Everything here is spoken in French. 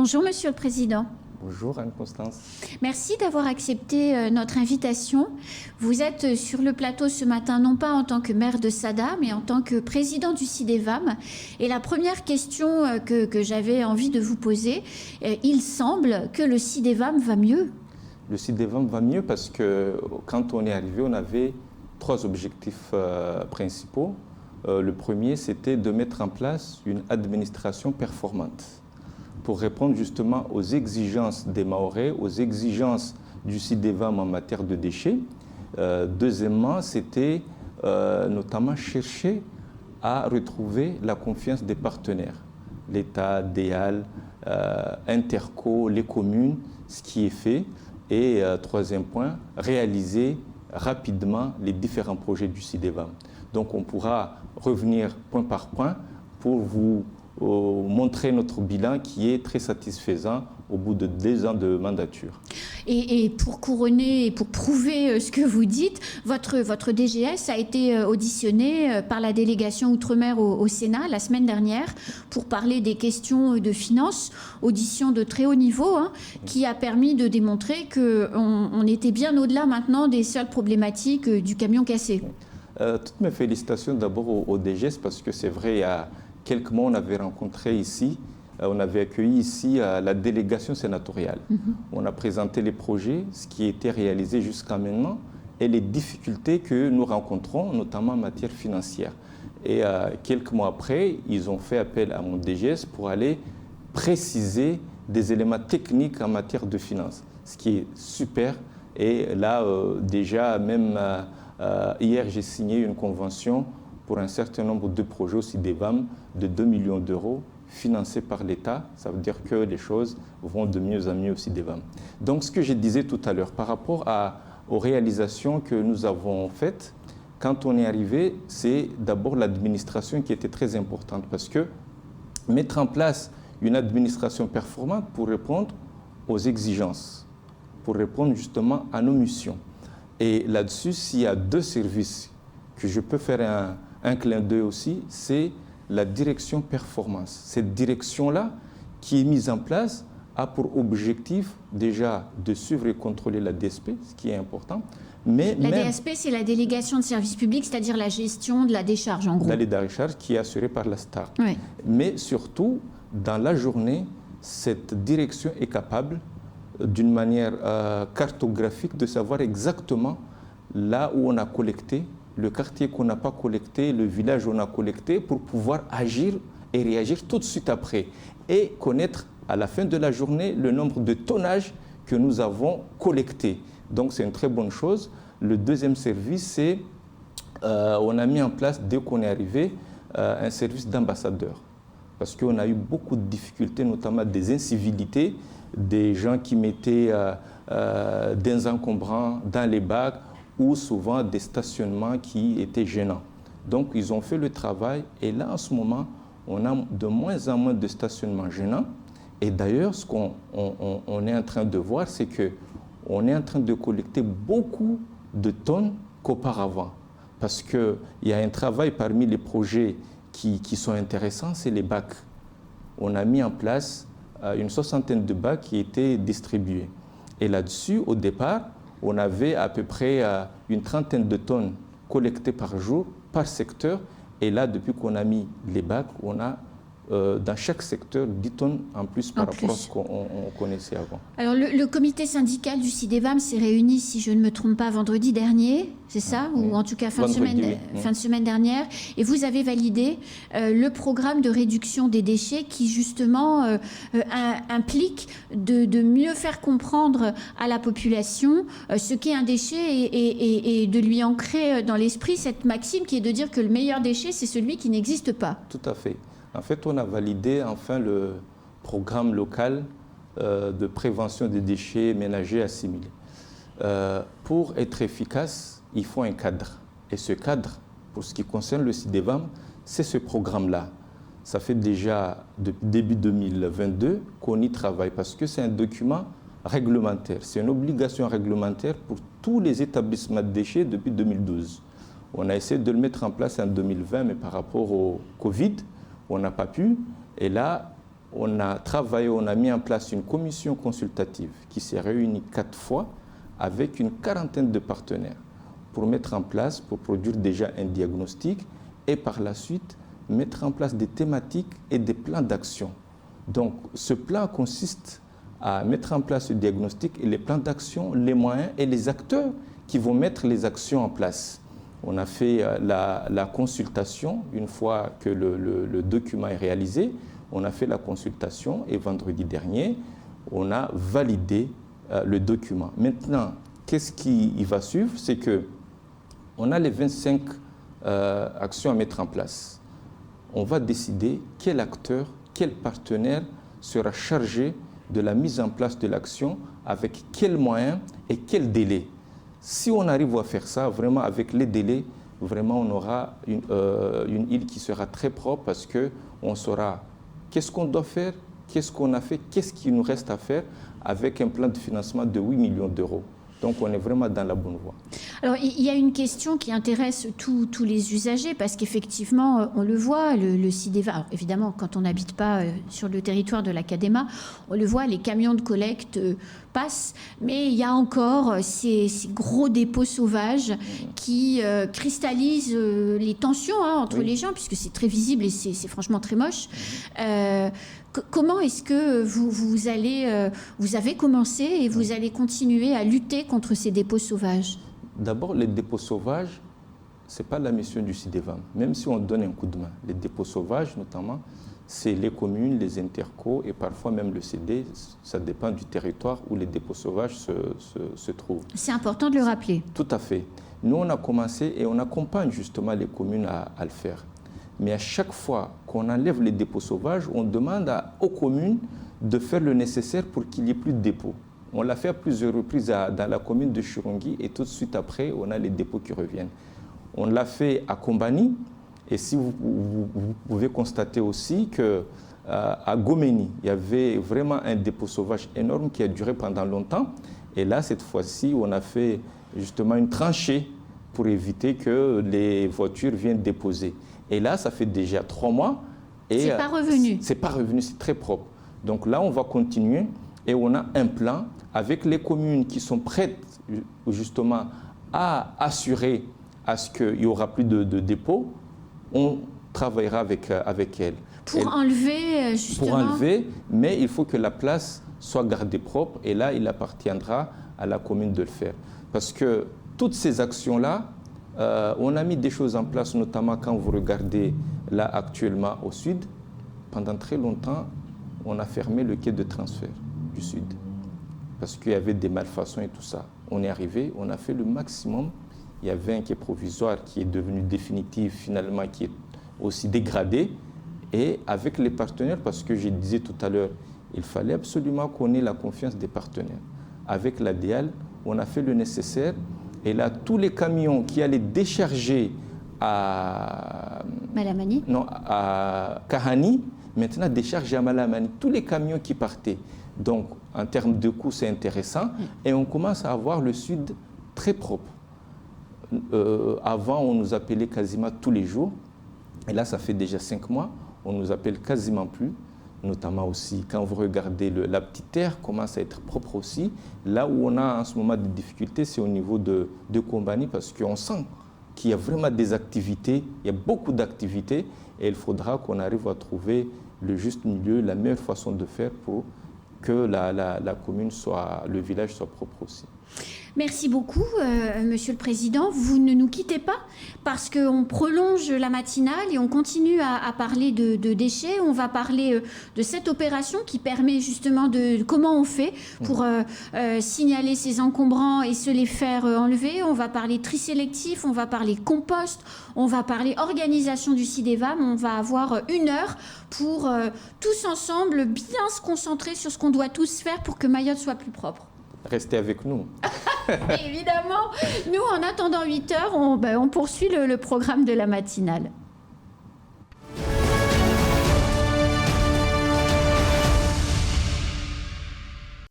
Bonjour Monsieur le Président. Bonjour Anne-Constance. Merci d'avoir accepté notre invitation. Vous êtes sur le plateau ce matin, non pas en tant que maire de Sada, mais en tant que président du CIDEVAM. Et la première question que j'avais envie de vous poser, il semble que le CIDEVAM va mieux. Le CIDEVAM va mieux parce que quand on est arrivé, on avait 3 objectifs principaux. Le premier, c'était de mettre en place une administration performante pour répondre justement aux exigences des Mahorais, aux exigences du CIDEVAM en matière de déchets. Deuxièmement, c'était notamment chercher à retrouver la confiance des partenaires, l'État, DEAL, Interco, les communes, ce qui est fait. Et troisième point, réaliser rapidement les différents projets du CIDEVAM. Donc on pourra revenir point par point pour vous montrer notre bilan qui est très satisfaisant au bout de 2 ans de mandature. Et pour couronner et pour prouver ce que vous dites, votre DGS a été auditionné par la délégation Outre-mer au Sénat la semaine dernière pour parler des questions de finances, audition de très haut niveau, qui a permis de démontrer qu'on était bien au-delà maintenant des seules problématiques du camion cassé. Toutes mes félicitations d'abord au DGS parce que c'est vrai, il y a quelques mois, on avait rencontré ici, on avait accueilli ici la délégation sénatoriale. On a présenté les projets, ce qui a été réalisé jusqu'à maintenant et les difficultés que nous rencontrons, notamment en matière financière. Et quelques mois après, ils ont fait appel à mon DGS pour aller préciser des éléments techniques en matière de finances, ce qui est super. Et là, déjà, même hier, j'ai signé une convention pour un certain nombre de projets au CIDEVAM de 2 millions d'euros financés par l'État. Ça veut dire que les choses vont de mieux en mieux au CIDEVAM. Donc ce que je disais tout à l'heure, par rapport aux réalisations que nous avons faites, quand on est arrivé, c'est d'abord l'administration qui était très importante parce que mettre en place une administration performante pour répondre aux exigences, pour répondre justement à nos missions. Et là-dessus, s'il y a 2 services que je peux faire un clin d'œil aussi, c'est la direction performance. Cette direction-là, qui est mise en place, a pour objectif déjà de suivre et contrôler la DSP, ce qui est important. Mais la DSP, c'est la délégation de service public, c'est-à-dire la gestion de la décharge, en gros. La décharge qui est assurée par la STAR. Oui. Mais surtout, dans la journée, cette direction est capable, d'une manière cartographique, de savoir exactement là où on a collecté, le quartier qu'on n'a pas collecté, le village où on a collecté, pour pouvoir agir et réagir tout de suite après. Et connaître à la fin de la journée le nombre de tonnages que nous avons collectés. Donc c'est une très bonne chose. Le deuxième service, c'est on a mis en place, dès qu'on est arrivé, un service d'ambassadeur. Parce qu'on a eu beaucoup de difficultés, notamment des incivilités, des gens qui mettaient des encombrants dans les bacs, ou souvent des stationnements qui étaient gênants. Donc ils ont fait le travail et là en ce moment, on a de moins en moins de stationnements gênants. Et d'ailleurs, ce qu'on est en train de voir, c'est qu'on est en train de collecter beaucoup de tonnes qu'auparavant. Parce qu'il y a un travail parmi les projets qui sont intéressants, c'est les bacs. On a mis en place une 60aine de bacs qui étaient distribués. Et là-dessus, au départ, on avait à peu près une 30aine de tonnes collectées par jour, par secteur. Et là, depuis qu'on a mis les bacs, on a dans chaque secteur 10 tonnes en plus par rapport à ce qu'on connaissait avant. Alors le comité syndical du CIDEVAM s'est réuni, si je ne me trompe pas, vendredi dernier, c'est ça? Oui. Ou en tout cas fin de semaine dernière. Et vous avez validé le programme de réduction des déchets qui justement implique de mieux faire comprendre à la population ce qu'est un déchet et de lui ancrer dans l'esprit cette maxime qui est de dire que le meilleur déchet, c'est celui qui n'existe pas. Tout à fait. En fait, on a validé enfin le programme local de prévention des déchets ménagers assimilés. Pour être efficace, il faut un cadre. Et ce cadre, pour ce qui concerne le CIDEVAM, c'est ce programme-là. Ça fait déjà depuis début 2022 qu'on y travaille parce que c'est un document réglementaire. C'est une obligation réglementaire pour tous les établissements de déchets depuis 2012. On a essayé de le mettre en place en 2020, mais par rapport au Covid, on n'a pas pu. Et là, on a travaillé, on a mis en place une commission consultative qui s'est réunie 4 fois avec une quarantaine de partenaires pour mettre en place, pour produire déjà un diagnostic et par la suite mettre en place des thématiques et des plans d'action. Donc ce plan consiste à mettre en place ce diagnostic et les plans d'action, les moyens et les acteurs qui vont mettre les actions en place. On a fait la consultation une fois que le document est réalisé. On a fait la consultation et vendredi dernier, on a validé le document. Maintenant, qu'est-ce qui va suivre? C'est qu'on a les 25 actions à mettre en place. On va décider quel acteur, quel partenaire sera chargé de la mise en place de l'action, avec quels moyens et quel délai. Si on arrive à faire ça, vraiment avec les délais, vraiment on aura une île qui sera très propre parce qu'on saura qu'est-ce qu'on doit faire, qu'est-ce qu'on a fait, qu'est-ce qu'il nous reste à faire avec un plan de financement de 8 millions d'euros. Donc on est vraiment dans la bonne voie. Alors il y a une question qui intéresse tous les usagers parce qu'effectivement, on le voit, le CIDEVAM, alors évidemment quand on n'habite pas sur le territoire de la CADEMA, on le voit, les camions de collecte passent, mais il y a encore ces gros dépôts sauvages qui cristallisent les tensions entre les gens, puisque c'est très visible et c'est franchement très moche. Comment est-ce que vous avez commencé et vous allez continuer à lutter contre ces dépôts sauvages? D'abord, les dépôts sauvages, ce n'est pas la mission du CIDEVAM, même si on donne un coup de main. Les dépôts sauvages, notamment, c'est les communes, les intercos et parfois même le CD. Ça dépend du territoire où les dépôts sauvages se trouvent. C'est important de le rappeler. Tout à fait. Nous, on a commencé et on accompagne justement les communes à le faire. Mais à chaque fois qu'on enlève les dépôts sauvages, on demande aux communes de faire le nécessaire pour qu'il n'y ait plus de dépôts. On l'a fait à plusieurs reprises dans la commune de Chirungi et tout de suite après, on a les dépôts qui reviennent. On l'a fait à Kombani et si vous pouvez constater aussi qu'à Gomeni, il y avait vraiment un dépôt sauvage énorme qui a duré pendant longtemps. Et là, cette fois-ci, on a fait justement une tranchée pour éviter que les voitures viennent déposer. Et là, ça fait déjà 3 mois. Et c'est pas revenu. C'est pas revenu, c'est très propre. Donc là, on va continuer et on a un plan avec les communes qui sont prêtes justement à assurer à ce qu'il n'y aura plus de dépôts. On travaillera avec elles. Pour enlever, justement. Pour enlever, mais il faut que la place soit gardée propre et là, il appartiendra à la commune de le faire. Parce que toutes ces actions-là, on a mis des choses en place, notamment quand vous regardez là actuellement au sud. Pendant très longtemps, on a fermé le quai de transfert du sud parce qu'il y avait des malfaçons et tout ça. On est arrivé, on a fait le maximum. Il y avait un quai provisoire qui est devenu définitif finalement, qui est aussi dégradé. Et avec les partenaires, parce que je disais tout à l'heure, il fallait absolument qu'on ait la confiance des partenaires. Avec la DIAL, on a fait le nécessaire. Et là, tous les camions qui allaient décharger à Malamani, non, à Kahani, maintenant déchargent à Malamani. Tous les camions qui partaient. Donc, en termes de coût, c'est intéressant. Et on commence à avoir le sud très propre. Avant, on nous appelait quasiment tous les jours. Et là, ça fait déjà 5 mois. On nous appelle quasiment plus. Notamment aussi, quand vous regardez la petite terre commence à être propre aussi. Là où on a en ce moment des difficultés, c'est au niveau de Kombani parce qu'on sent qu'il y a vraiment des activités, il y a beaucoup d'activités et il faudra qu'on arrive à trouver le juste milieu, la meilleure façon de faire pour que la commune le village soit propre aussi. Merci beaucoup, Monsieur le Président. Vous ne nous quittez pas parce qu'on prolonge la matinale et on continue à parler de déchets. On va parler de cette opération qui permet justement de comment on fait pour signaler ces encombrants et se les faire enlever. On va parler tri sélectif, on va parler compost, on va parler organisation du CIDEVAM. On va avoir 1 heure pour tous ensemble bien se concentrer sur ce qu'on doit tous faire pour que Mayotte soit plus propre. Restez avec nous. Évidemment. Nous, en attendant 8 heures, on poursuit le programme de la matinale.